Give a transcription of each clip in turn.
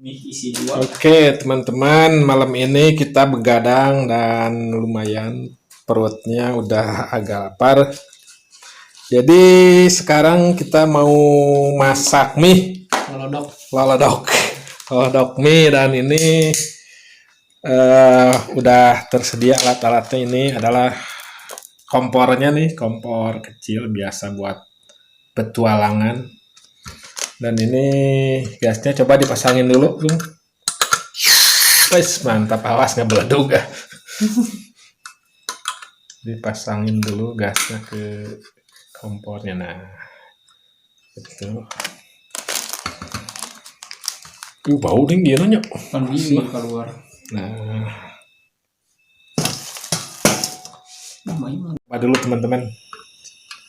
isi dua. Oke, teman-teman, malam ini kita begadang dan lumayan perutnya udah agak lapar. Jadi sekarang kita mau masak mie, Lolodok. lolodok mie, dan ini udah tersedia alat-alatnya. Ini adalah kompornya nih, kompor kecil biasa buat petualangan. Dan ini gasnya coba dipasangin dulu, Bung. Wes mantap, awas nggak beleduk ah. Dipasangin dulu gasnya ke kompornya. Nah, itu. Bau nih dia nanya. Kan gini keluar. Nah, Lumayan. apa dulu teman-teman?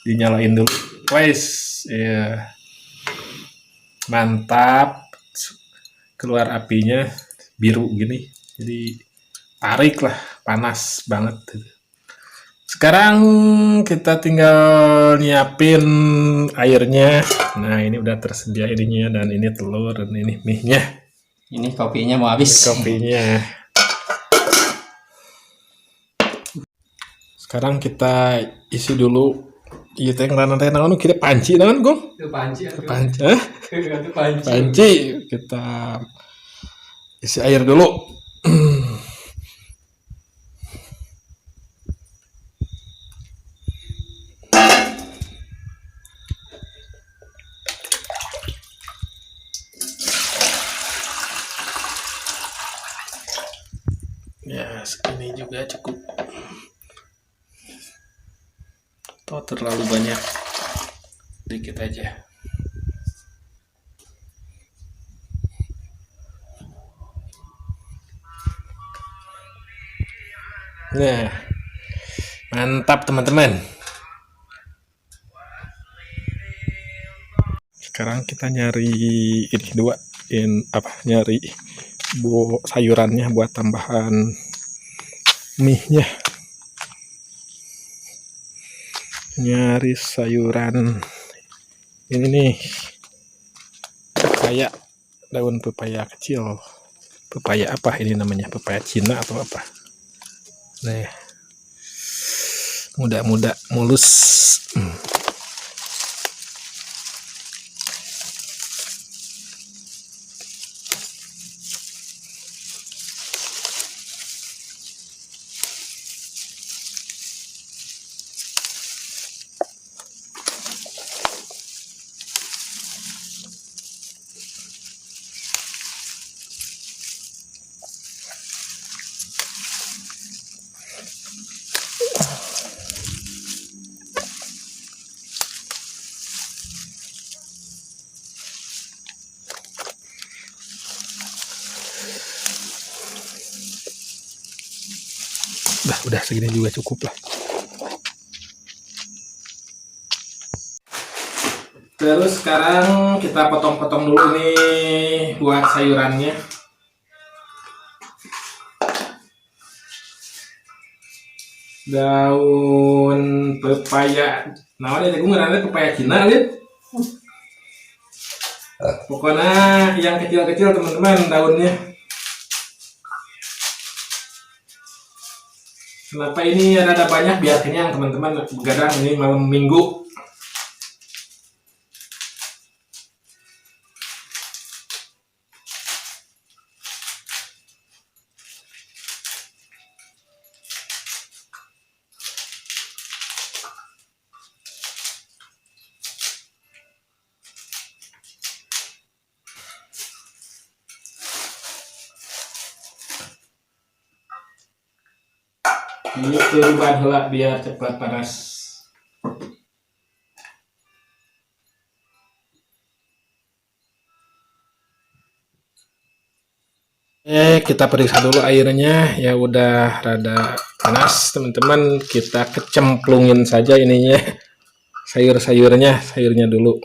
Dinyalain dulu. Wes, ya. Mantap. Keluar apinya biru gini. Jadi tarik lah, panas banget. Sekarang kita tinggal nyiapin airnya. Nah, ini udah tersedia ininya, dan ini telur, dan ini mie-nya. Ini kopinya mau habis. Kopinya. Sekarang kita isi dulu. Iya teh ngarana teh naon kita panci naon Gong? Itu panci. Panci. Hah? Itu panci. Panci. Kita isi air dulu. Ya, segini juga cukup. Atau terlalu banyak? Dikit aja. Nah, mantap teman-teman. Sekarang kita nyari ini nyari sayurannya buat tambahan mie-nya. Nyari sayuran ini nih, pepaya, daun pepaya kecil. Pepaya apa ini namanya? Pepaya Cina atau apa? Nah, muda-muda mulus. Udah segini juga cukup lah. Terus sekarang kita potong-potong dulu nih buat sayurannya. Daun pepaya. Nah, ada gue ngerana pepaya Cina lihat. Pokoknya yang kecil-kecil teman-teman daunnya. Kenapa ini ada banyak? Biar kenyang teman-teman. Begadang ini malam minggu. Ini turban heula biar cepat panas. Kita periksa dulu airnya. Ya udah rada panas teman-teman. Kita kecemplungin saja ininya. Sayurnya dulu.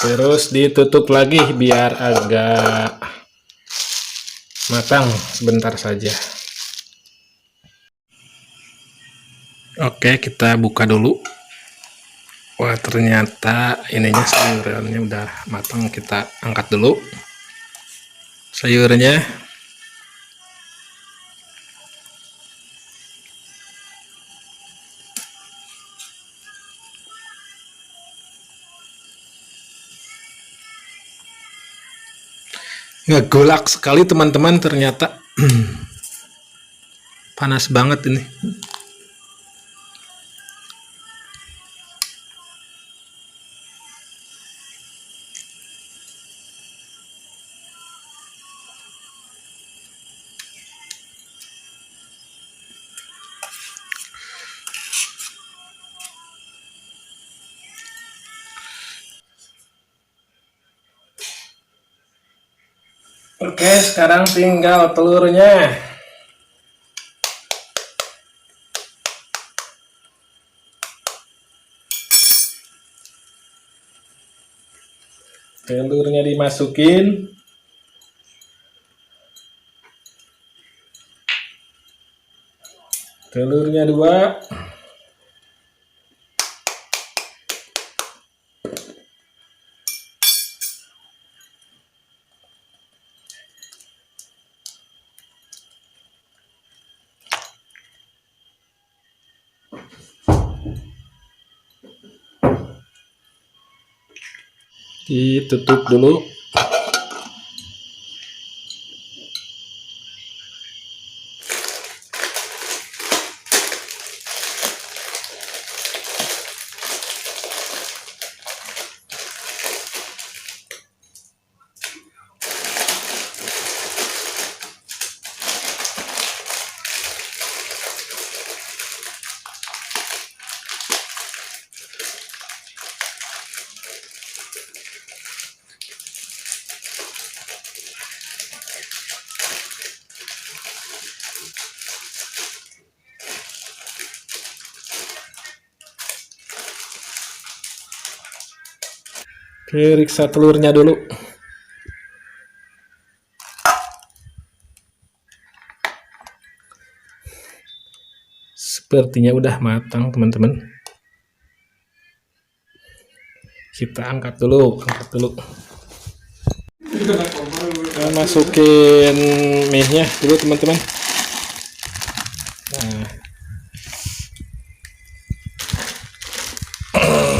Terus ditutup lagi biar agak matang sebentar saja. Oke, kita buka dulu. Wah, ternyata ininya sayurannya udah matang. Kita angkat dulu sayurnya. Ngegolak sekali teman-teman, ternyata panas banget ini. Oke, sekarang tinggal telurnya. Telurnya dimasukin. Telurnya 2. Ditutup dulu. Periksa telurnya dulu. Sepertinya udah matang, teman-teman. Kita angkat dulu. Kita masukin mie-nya dulu, teman-teman. Nah,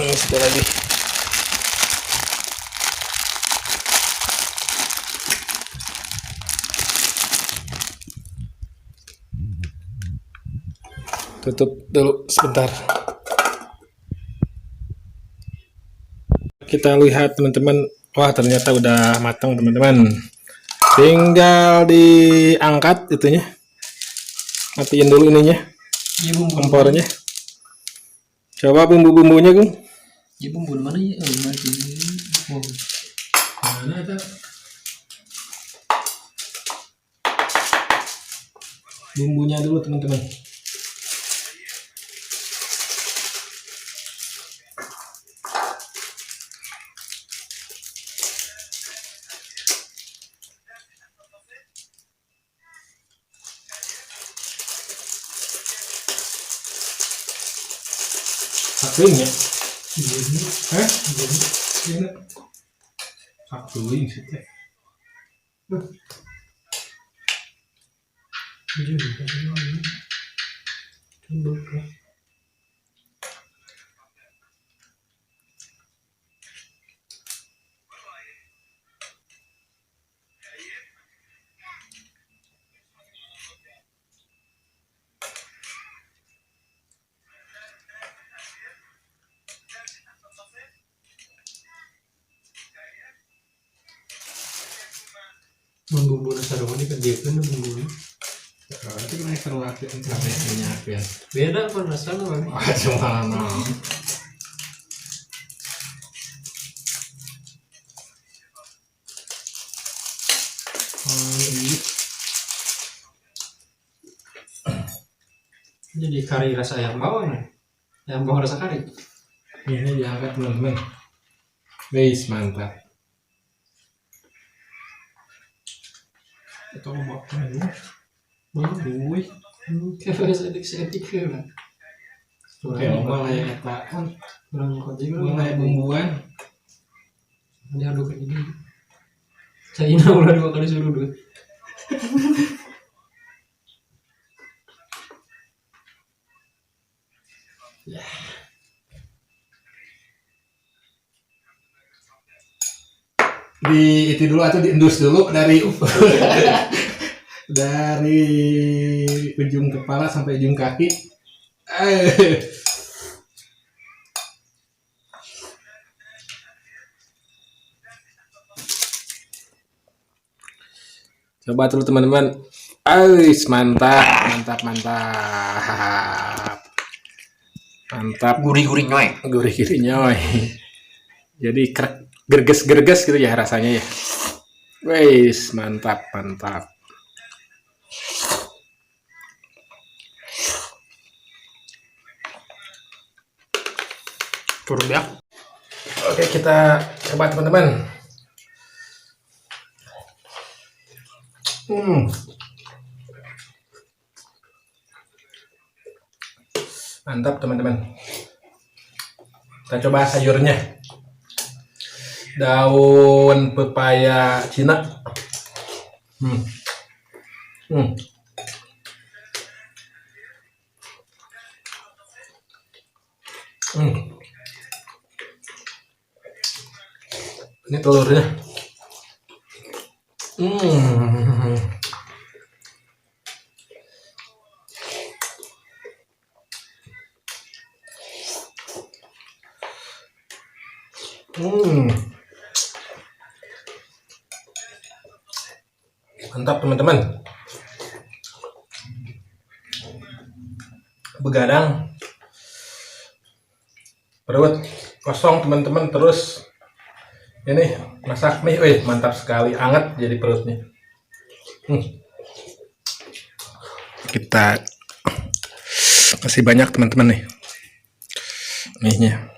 ini sudah lagi. Tutup dulu sebentar. Kita lihat, teman-teman. Wah, ternyata udah matang, teman-teman. Tinggal diangkat itunya. Matiin dulu ininya. Kompornya. Coba bumbu-bumbunya, Gung. Ya bumbu mana ya? Mana itu? Bumbunya dulu, teman-teman. Akuing ya? Hah? Ini akuing sih teh. Bumbu sarung ini kerjakan bumbu. Itu kan terwakil kabehnya ya. Beda kan rasanya bang. Cuma Jadi kari rasa ayam bawang nih. Ayam bawang rasa kari. ini diangkat, teman-teman. Wis mantap. Atau mau makan ya? Mau duit? Kayak sedik-sedik lah. Oke, malah ya katakan Kurang konti malah ya bumbuan. Ini aduk kayak gini. China udah 2 kali suruh duit. Di itu dulu atau diendus dulu dari dari ujung kepala sampai ujung kaki. Coba dulu teman-teman. Ais, mantap, mantap, mantap. Mantap, Gurih-gurih nyoy. gurih-gurih nyoy. Jadi gerges-gerges gitu ya rasanya ya. Wis, mantap, mantap. Turun ya. Oke, kita coba teman-teman. Mantap teman-teman. Kita coba sayurnya. Daun pepaya Cina. Ini telurnya. Mantap teman-teman. Begadang, perut kosong teman-teman, terus ini masak mie, mantap sekali, anget jadi perutnya. Kita masih banyak teman-teman nih mie-nya.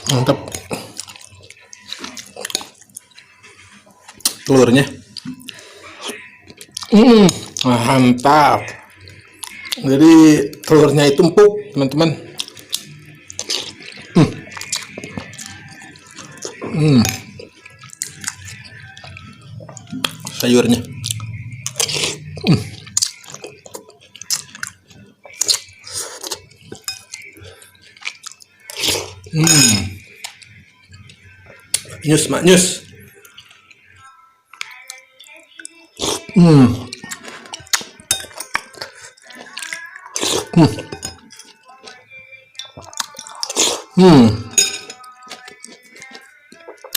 Mantap. Telurnya. Mantap. Jadi telurnya itu empuk, teman-teman. Sayurnya. Nyus, mak nyus.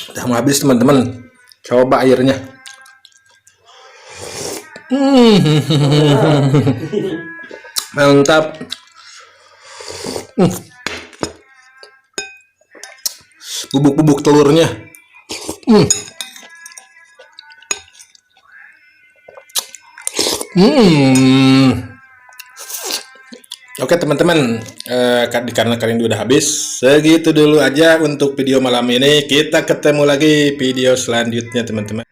Udah mau habis teman-teman. Coba airnya. Mantap. Bubuk-bubuk telurnya. Oke teman-teman, karena kalian udah habis, segitu dulu aja untuk video malam ini. Kita ketemu lagi video selanjutnya teman-teman.